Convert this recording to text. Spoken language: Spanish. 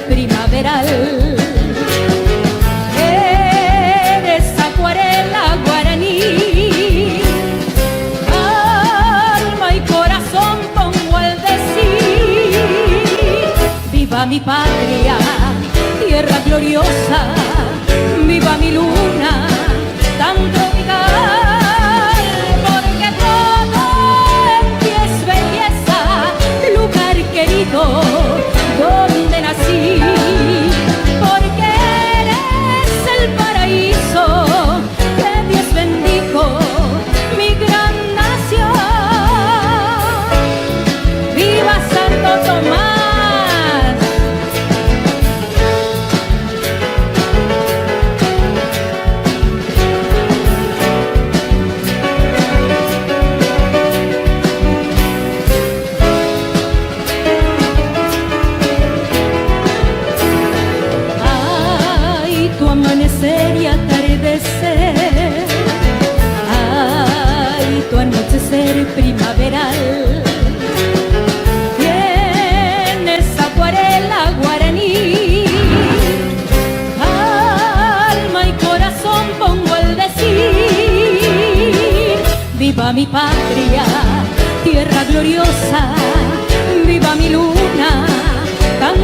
primaveral. Eres acuarela guaraní, alma y corazón pongo al decir. Viva mi patria, tierra gloriosa, viva mi luna, tan tropical, porque todo en ti es belleza, lugar querido donde nací, porque eres el paraíso que Dios bendijo, mi gran nación. ¡Viva Santo Tomás! Amanecer y atardecer, ay, tu anochecer primaveral. Tienes acuarela guaraní, alma y corazón pongo al decir. Viva mi patria, tierra gloriosa, viva mi luna, tan